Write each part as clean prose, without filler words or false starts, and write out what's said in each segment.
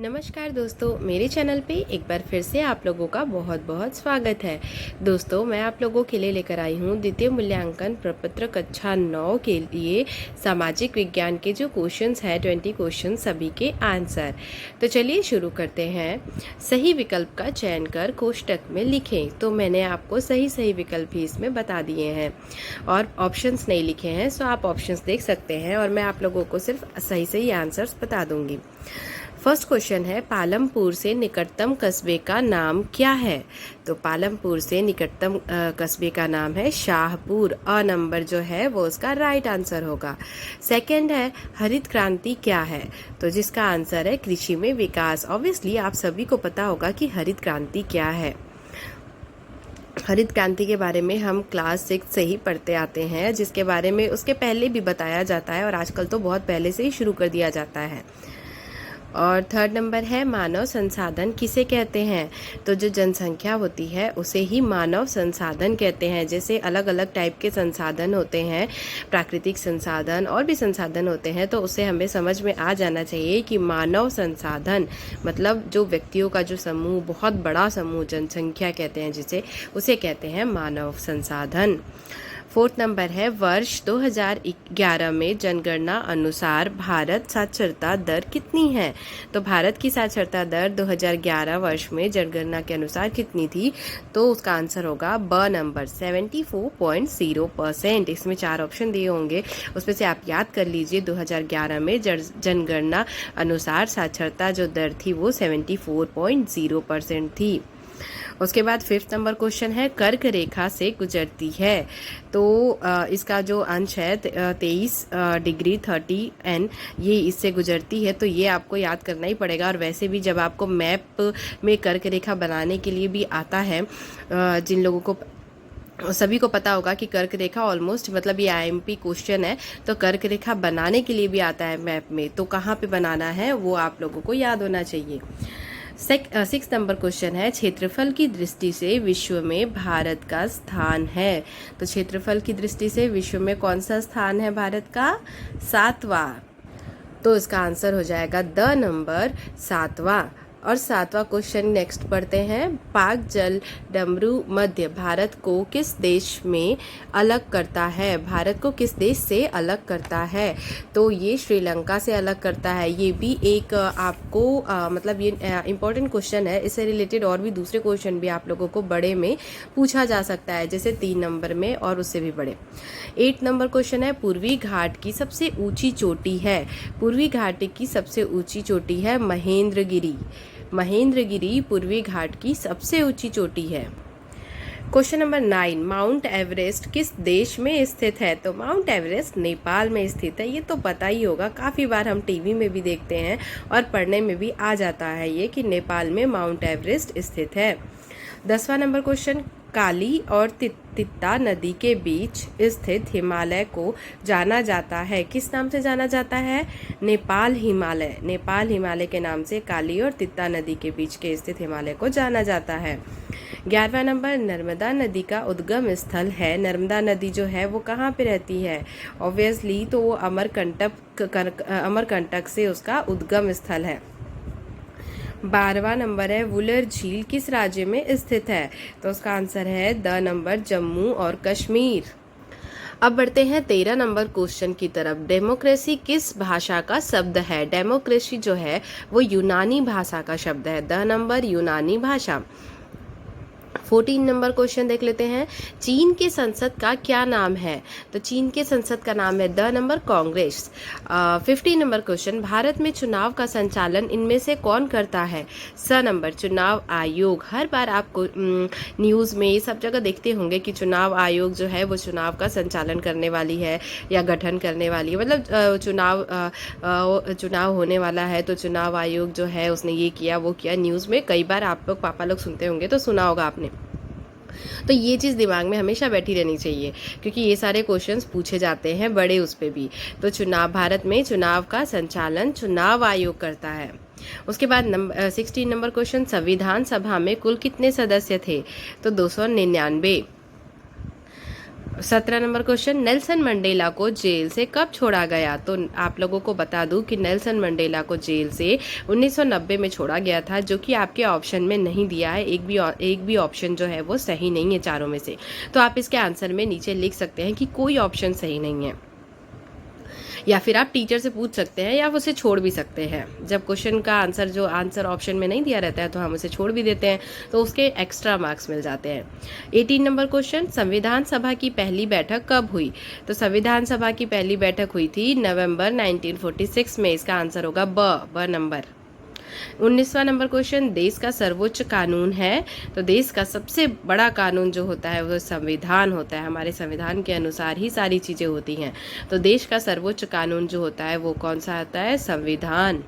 नमस्कार दोस्तों, मेरे चैनल पे एक बार फिर से आप लोगों का बहुत बहुत स्वागत है। दोस्तों, मैं आप लोगों के लिए लेकर आई हूँ द्वितीय मूल्यांकन प्रपत्र कक्षा 9 के लिए सामाजिक विज्ञान के जो क्वेश्चंस है 20 क्वेश्चन सभी के आंसर। तो चलिए शुरू करते हैं। सही विकल्प का चयन कर कोष्टक में लिखें। तो मैंने आपको सही विकल्प ही इसमें बता दिए हैं और ऑप्शंस नहीं लिखे हैं, सो आप ऑप्शंस देख सकते हैं और मैं आप लोगों को सिर्फ सही आंसर्स बता दूंगी। फर्स्ट क्वेश्चन है, पालमपुर से निकटतम कस्बे का नाम क्या है? तो पालमपुर से निकटतम कस्बे का नाम है शाहपुर। अ नंबर जो है वो उसका राइट आंसर होगा। सेकंड है, हरित क्रांति क्या है? तो जिसका आंसर है कृषि में विकास। ऑब्वियसली आप सभी को पता होगा कि हरित क्रांति क्या है। हरित क्रांति के बारे में हम क्लास 6 से ही पढ़ते आते हैं, जिसके बारे में उसके पहले भी बताया जाता है और आजकल तो बहुत पहले से ही शुरू कर दिया जाता है। और थर्ड नंबर है, मानव संसाधन किसे कहते हैं? तो जो जनसंख्या होती है उसे ही मानव संसाधन कहते हैं। जैसे अलग अलग टाइप के संसाधन होते हैं, प्राकृतिक संसाधन और भी संसाधन होते हैं, तो उसे हमें समझ में आ जाना चाहिए कि मानव संसाधन मतलब जो व्यक्तियों का जो समूह, बहुत बड़ा समूह, जनसंख्या कहते हैं जिसे, उसे कहते हैं मानव संसाधन। फोर्थ नंबर है, वर्ष 2011 में जनगणना अनुसार भारत साक्षरता दर कितनी है? तो भारत की साक्षरता दर 2011 वर्ष में जनगणना के अनुसार कितनी थी? तो उसका आंसर होगा ब नंबर 74.0%। इसमें 4 ऑप्शन दिए होंगे, उसमें से आप याद कर लीजिए। 2011 में जनगणना अनुसार साक्षरता जो दर थी वो 74.0% थी। उसके बाद फिफ्थ नंबर क्वेश्चन है, कर्क रेखा से गुजरती है। तो इसका जो अंश है 23 डिग्री 30 N, ये इससे गुजरती है। तो ये आपको याद करना ही पड़ेगा। और वैसे भी जब आपको मैप में कर्क रेखा बनाने के लिए भी आता है, जिन लोगों को सभी को पता होगा कि कर्क रेखा ऑलमोस्ट मतलब ये IMP क्वेश्चन है, तो कर्क रेखा बनाने के लिए भी आता है मैप में। तो कहाँ पे बनाना है वो आप लोगों को याद होना चाहिए। 6 नंबर क्वेश्चन है, क्षेत्रफल की दृष्टि से विश्व में भारत का स्थान है। तो क्षेत्रफल की दृष्टि से विश्व में कौन सा स्थान है भारत का? 7वां। तो इसका आंसर हो जाएगा द नंबर 7वां। और 7वां क्वेश्चन नेक्स्ट पढ़ते हैं, पाक जल डमरू मध्य भारत को किस देश में अलग करता है? भारत को किस देश से अलग करता है? तो ये श्रीलंका से अलग करता है। ये भी एक आपको मतलब ये इम्पोर्टेंट क्वेश्चन है। इससे रिलेटेड और भी दूसरे क्वेश्चन भी आप लोगों को बड़े में पूछा जा सकता है, जैसे 3 नंबर में और उससे भी बड़े। 8 नंबर क्वेश्चन है, पूर्वी घाट की सबसे ऊंची चोटी है। पूर्वी घाट की सबसे ऊंची चोटी है महेंद्रगिरी। महेंद्रगिरी पूर्वी घाट की सबसे ऊंची चोटी है। क्वेश्चन नंबर 9, माउंट एवरेस्ट किस देश में स्थित है? तो माउंट एवरेस्ट नेपाल में स्थित है। ये तो पता ही होगा, काफ़ी बार हम टीवी में भी देखते हैं और पढ़ने में भी आ जाता है ये कि नेपाल में माउंट एवरेस्ट स्थित है। 10वां नंबर क्वेश्चन, काली और तित्ता नदी के बीच स्थित हिमालय को जाना जाता है, किस नाम से जाना जाता है? नेपाल हिमालय। नेपाल हिमालय के नाम से काली और तित्ता नदी के बीच के स्थित हिमालय को जाना जाता है। 11वां नंबर, नर्मदा नदी का उद्गम स्थल है। नर्मदा नदी जो है वो कहाँ पे रहती है? ऑब्वियसली तो वो अमरकंटक से उसका उद्गम स्थल है। 12वां नंबर है, वुलर झील किस राज्य में स्थित है? तो उसका आंसर है द नंबर जम्मू और कश्मीर। अब बढ़ते हैं 13 नंबर क्वेश्चन की तरफ। डेमोक्रेसी किस भाषा का शब्द है? डेमोक्रेसी जो है वो यूनानी भाषा का शब्द है। द नंबर यूनानी भाषा। 14 नंबर क्वेश्चन देख लेते हैं, चीन के संसद का क्या नाम है? तो चीन के संसद का नाम है the number Congress. 15 number question, Bharat में चुनाव का संचालन इनमें से कौन करता है? स नंबर चुनाव आयोग। हर बार आपको न्यूज़ में ये सब जगह देखते होंगे कि चुनाव आयोग जो है वो चुनाव का संचालन करने वाली है या गठन करने वाली है। मतलब चुनाव होने वाला है तो चुनाव आयोग जो है उसने ये किया वो किया। न्यूज़ में कई बार आप लोग पापा लोग सुनते होंगे तो सुना होगा आपने। तो ये चीज़ दिमाग में हमेशा बैठी रहनी चाहिए, क्योंकि ये सारे क्वेश्चंस पूछे जाते हैं बड़े उस पे भी। तो चुनाव, भारत में चुनाव का संचालन चुनाव आयोग करता है। उसके बाद 16 नंबर क्वेश्चन, संविधान सभा में कुल कितने सदस्य थे? तो 299। 17 नंबर क्वेश्चन, नेल्सन मंडेला को जेल से कब छोड़ा गया? तो आप लोगों को बता दूं कि नेल्सन मंडेला को जेल से 1990 में छोड़ा गया था, जो कि आपके ऑप्शन में नहीं दिया है। एक भी ऑप्शन जो है वो सही नहीं है चारों में से। तो आप इसके आंसर में नीचे लिख सकते हैं कि कोई ऑप्शन सही नहीं है, या फिर आप टीचर से पूछ सकते हैं या उसे छोड़ भी सकते हैं। जब क्वेश्चन का आंसर जो आंसर ऑप्शन में नहीं दिया रहता है तो हम उसे छोड़ भी देते हैं, तो उसके एक्स्ट्रा मार्क्स मिल जाते हैं। 18 नंबर क्वेश्चन, संविधान सभा की पहली बैठक कब हुई? तो संविधान सभा की पहली बैठक हुई थी नवंबर 1946 में। इसका आंसर होगा ब नंबर। 19वां नंबर क्वेश्चन, देश का सर्वोच्च कानून है? तो देश का सबसे बड़ा कानून जो होता है वो संविधान होता है। हमारे संविधान के अनुसार ही सारी चीज़ें होती हैं। तो देश का सर्वोच्च कानून जो होता है वो कौन सा होता है? संविधान।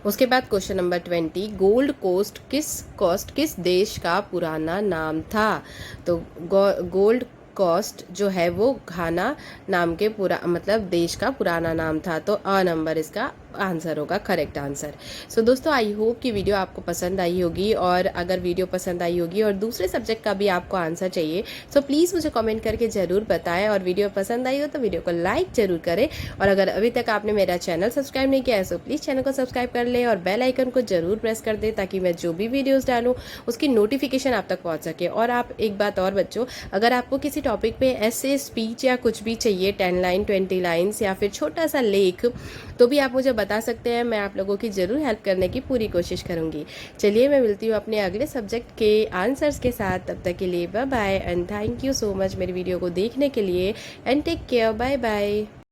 उसके बाद क्वेश्चन नंबर 20, गोल्ड कोस्ट किस देश का पुराना नाम था? तो गोल्ड कोस्ट जो है वो घाना नाम के मतलब देश का पुराना नाम था। तो अ नंबर इसका आंसर होगा, करेक्ट आंसर। सो दोस्तों, आई होप कि वीडियो आपको पसंद आई होगी, और अगर वीडियो पसंद आई होगी और दूसरे सब्जेक्ट का भी आपको आंसर चाहिए सो प्लीज़ मुझे कमेंट करके ज़रूर बताएं। और वीडियो पसंद आई हो तो वीडियो को लाइक ज़रूर करें, और अगर अभी तक आपने मेरा चैनल सब्सक्राइब नहीं किया है सो प्लीज़ चैनल को सब्सक्राइब कर लें और बेल आइकन को ज़रूर प्रेस कर दें, ताकि मैं जो भी वीडियोज़ डालूँ उसकी नोटिफिकेशन आप तक पहुँच सके। और आप एक बात और बच्चों, अगर आपको किसी टॉपिक पे ऐसे स्पीच या कुछ भी चाहिए, 10 लाइन 20 लाइन्स या फिर छोटा सा लेख, तो भी आप मुझे बता सकते हैं। मैं आप लोगों की ज़रूर हेल्प करने की पूरी कोशिश करूँगी। चलिए, मैं मिलती हूँ अपने अगले सब्जेक्ट के आंसर्स के साथ। तब तक के लिए bye bye and thank you so much मेरी वीडियो को देखने के लिए, and take care, bye bye.